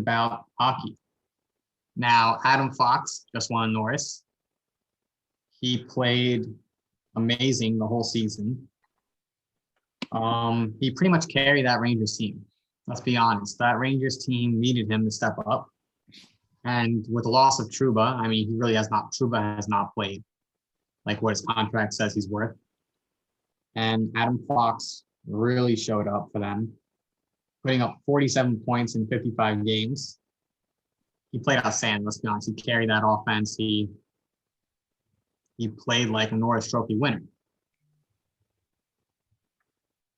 about hockey. Now, Adam Fox just won Norris. He played amazing the whole season. He pretty much carried that Rangers team. Let's be honest. That Rangers team needed him to step up. And with the loss of Trouba, I mean, Trouba has not played like what his contract says he's worth. And Adam Fox really showed up for them, putting up 47 points in 55 games. He played outstanding, let's be honest. He carried that offense. He played like a Norris Trophy winner.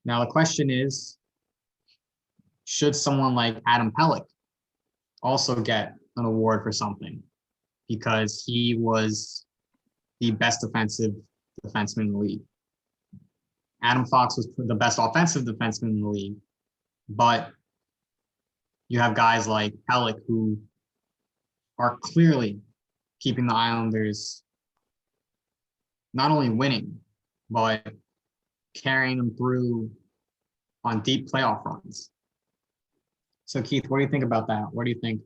Now, the question is, should someone like Adam Pelech also get an award for something? Because he was the best defensive defenseman in the league. Adam Fox was the best offensive defenseman in the league, but you have guys like Pelech who are clearly keeping the Islanders not only winning, but carrying them through on deep playoff runs. So, Keith, what do you think about that? What do you think?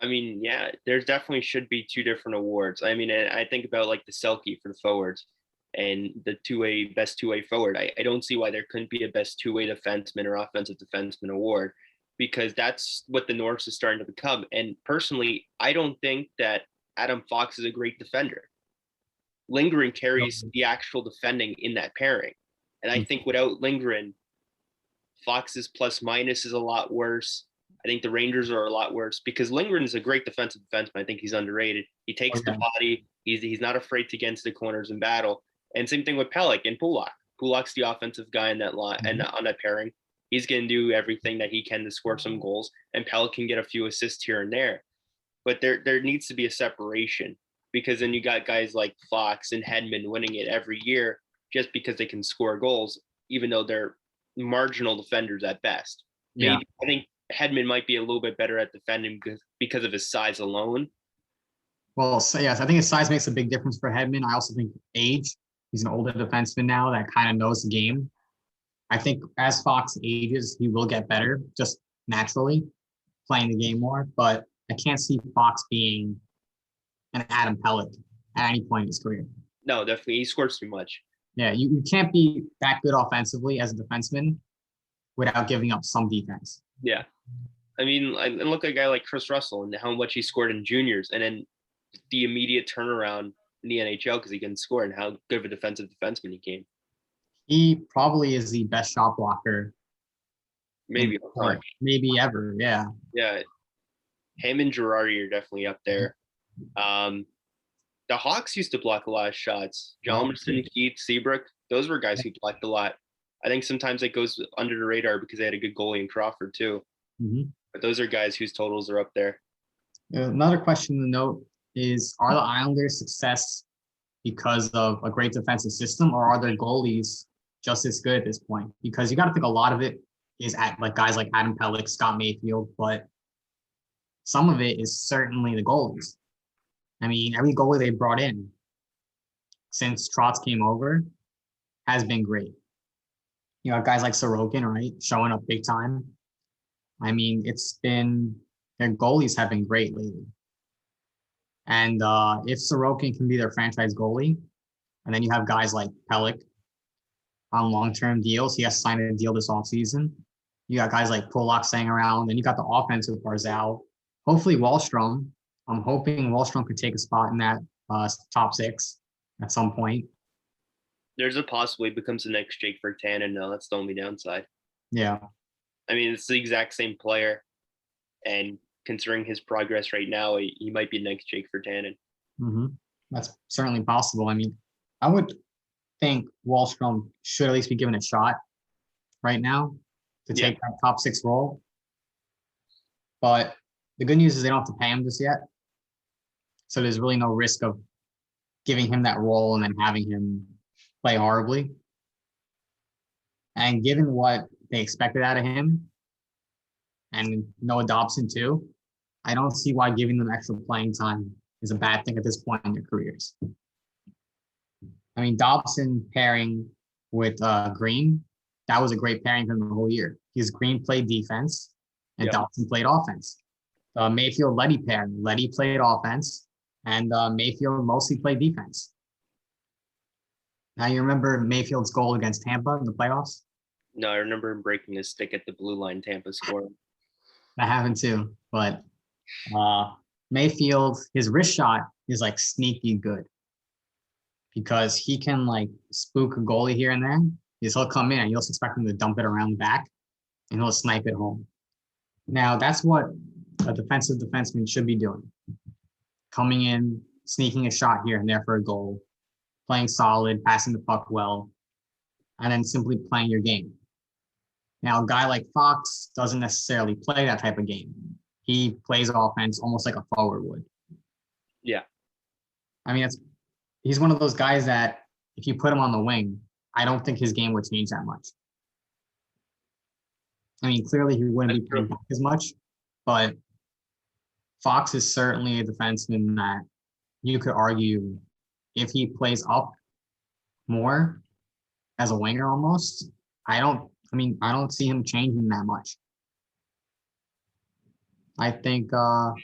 I mean, yeah, there definitely should be two different awards. I mean, I think about like the Selke for the forwards and the best two-way forward. I don't see why there couldn't be a best two-way defenseman or offensive defenseman award, because that's what the Norris is starting to become. And personally, I don't think that Adam Fox is a great defender. Lindgren carries the actual defending in that pairing. And I think without Lindgren, Fox's plus minus is a lot worse. I think the Rangers are a lot worse because Lindgren is a great defensive defenseman. I think he's underrated. He takes the body. He's not afraid to get into the corners in battle. And same thing with Pelech and Pulak. Pulak's the offensive guy in that line and on that pairing. He's going to do everything that he can to score some goals, and Pelech can get a few assists here and there. But there needs to be a separation, because then you got guys like Fox and Hedman winning it every year just because they can score goals, even though they're marginal defenders at best. Yeah. Maybe, I think Hedman might be a little bit better at defending because of his size alone. Well, so yes, I think his size makes a big difference for Hedman. I also think age. He's an older defenseman now that kind of knows the game. I think as Fox ages, he will get better just naturally playing the game more. But I can't see Fox being an Adam Pelech at any point in his career. No, definitely. He scores too much. Yeah, you can't be that good offensively as a defenseman without giving up some defense. Yeah. I mean, and look at a guy like Chris Russell and how much he scored in juniors, and then the immediate turnaround in the NHL because he can score, and how good of a defensive defenseman he came. He probably is the best shot blocker. Maybe ever. Yeah. Yeah. Him and Girardi are definitely up there. The Hawks used to block a lot of shots. Hjalmarsson, Keith, Seabrook, those were guys who blocked a lot. I think sometimes it goes under the radar because they had a good goalie in Crawford too. Mm-hmm. But those are guys whose totals are up there. Another question to note is, are the Islanders' success because of a great defensive system, or are their goalies just as good at this point? Because you got to think a lot of it is at like guys like Adam Pelech, Scott Mayfield, but some of it is certainly the goalies. I mean, every goalie they brought in since Trotz came over has been great. You know, guys like Sorokin, right, showing up big time. I mean, their goalies have been great lately. And if Sorokin can be their franchise goalie, and then you have guys like Pelech on long-term deals, he has signed a deal this offseason. You got guys like Polak staying around, and you got the offense with Barzal. Hopefully Wahlstrom. I'm hoping Wahlstrom could take a spot in that top six at some point. There's a possibility becomes the next Jake Virtanen. No, that's the only downside. Yeah. I mean, it's the exact same player, and considering his progress right now, he might be next Jake Virtanen. Mm-hmm. That's certainly possible. I mean, I would think Wahlstrom should at least be given a shot right now to take that top six role. But the good news is they don't have to pay him just yet. So there's really no risk of giving him that role and then having him play horribly. And given what they expected out of him, and Noah Dobson too, I don't see why giving them extra playing time is a bad thing at this point in their careers. I mean, Dobson pairing with Green, that was a great pairing for him the whole year. Green played defense, and Yeah. Dotson played offense. Mayfield Letty pair. Letty played offense, and Mayfield mostly played defense. Now you remember Mayfield's goal against Tampa in the playoffs? No, I remember him breaking his stick at the blue line, Tampa scoring. That happened too. But Mayfield, his wrist shot is like sneaky good because he can like spook a goalie here and there. Because he'll come in and you'll expect him to dump it around the back and he'll snipe it home. Now that's what a defensive defenseman should be doing. Coming in, sneaking a shot here and there for a goal, playing solid, passing the puck well, and then simply playing your game. Now, a guy like Fox doesn't necessarily play that type of game. He plays offense almost like a forward would. Yeah. I mean, he's one of those guys that if you put him on the wing, I don't think his game would change that much. I mean, clearly he wouldn't be playing back as much, but Fox is certainly a defenseman that you could argue if he plays up more as a winger almost, I don't see him changing that much. I think a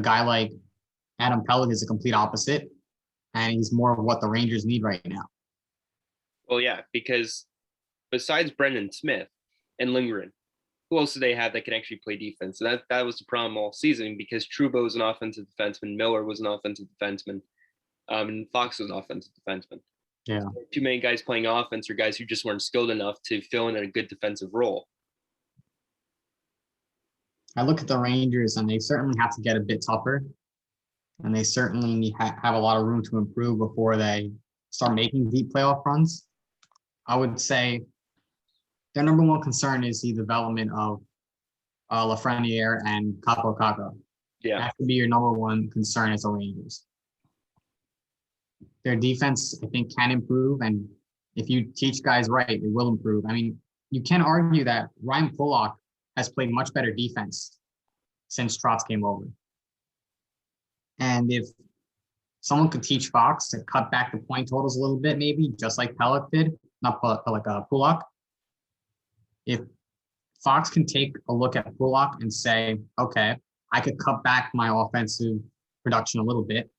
guy like Adam Pelech is a complete opposite, and he's more of what the Rangers need right now. Well, yeah, because besides Brendan Smith and Lindgren, who else do they have that can actually play defense? And that was the problem all season because Trouba was an offensive defenseman, Miller was an offensive defenseman, and Fox was an offensive defenseman. Yeah. So too many guys playing offense or guys who just weren't skilled enough to fill in a good defensive role. I look at the Rangers, and they certainly have to get a bit tougher, and they certainly have a lot of room to improve before they start making deep playoff runs. I would say their number one concern is the development of Lafreniere and Capo Caco. Yeah. That could be your number one concern as the Rangers. Their defense, I think, can improve, and if you teach guys right, it will improve. I mean, you can argue that Ryan Pulock has played much better defense since Trotz came over. And if someone could teach Fox to cut back the point totals a little bit, maybe just like Pelech did, not Pelech, but like Pulock. If Fox can take a look at Pulock and say, okay, I could cut back my offensive production a little bit,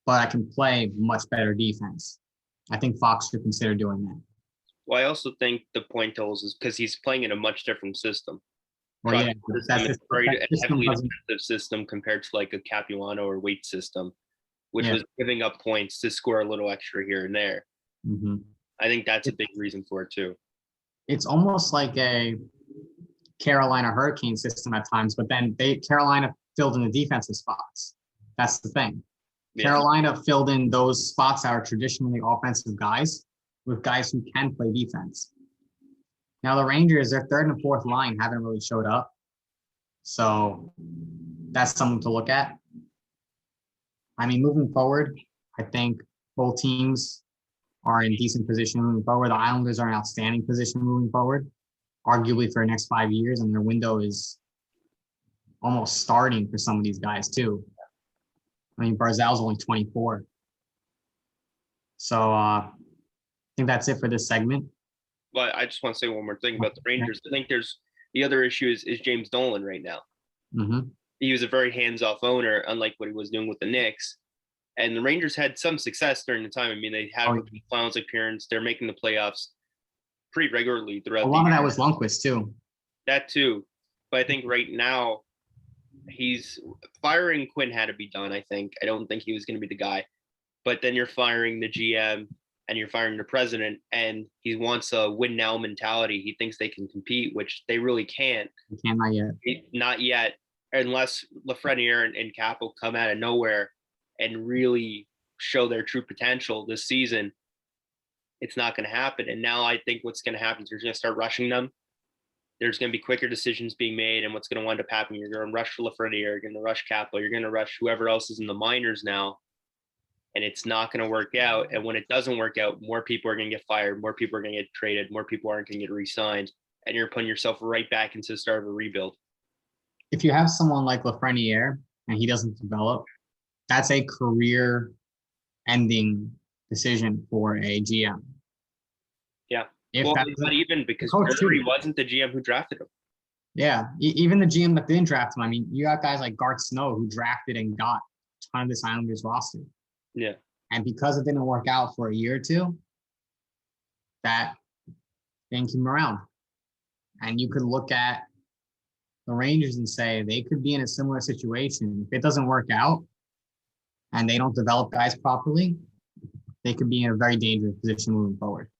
but I can play much better defense. I think Fox should consider doing that. Well, I also think the point totals is because he's playing in a much different system. Well, yeah, That's a very heavily defensive system compared to like a Capuano or Waite system, which was giving up points to score a little extra here and there. Mm-hmm. I think that's a big reason for it too. It's almost like a Carolina Hurricane system at times, but then Carolina filled in the defensive spots. That's the thing. Yeah. Carolina filled in those spots that are traditionally offensive guys with guys who can play defense. Now the Rangers, their third and fourth line haven't really showed up. So that's something to look at. I mean, moving forward, I think both teams are in decent position moving forward. The Islanders are in outstanding position moving forward, arguably for the next 5 years, and their window is almost starting for some of these guys too. I mean, Barzal's only 24. So I think that's it for this segment. But I just want to say one more thing about the Rangers. I think there's the other issue is James Dolan right now. Mm-hmm. He was a very hands-off owner, unlike what he was doing with the Knicks. And the Rangers had some success during the time. I mean, they had a finals appearance. They're making the playoffs pretty regularly throughout. A lot of that was Lundqvist too. That too. But I think right now he's firing Quinn had to be done, I think. I don't think he was going to be the guy. But then you're firing the GM and you're firing the president, and he wants a win now mentality. He thinks they can compete, which they really can't. They can't, not yet. Not yet, unless Lafreniere and Capo come out of nowhere and really show their true potential this season. It's not going to happen. And now I think what's going to happen is they're going to start rushing them. There's going to be quicker decisions being made, and what's going to wind up happening, you're going to rush Lafreniere, you're going to rush Capo, you're going to rush whoever else is in the minors now, and it's not going to work out. And when it doesn't work out, more people are going to get fired, more people are going to get traded, more people aren't going to get re-signed, and you're putting yourself right back into the start of a rebuild. If you have someone like Lafreniere and he doesn't develop, that's a career-ending decision for a GM. Yeah. If well, it's not even because he wasn't the GM who drafted him. Yeah, even the GM that didn't draft him. I mean, you got guys like Garth Snow who drafted and got a ton of this Islanders roster, Yeah. and because it didn't work out for a year or two, that didn't keep him around. And you could look at the Rangers and say they could be in a similar situation. If it doesn't work out and they don't develop guys properly, they could be in a very dangerous position moving forward.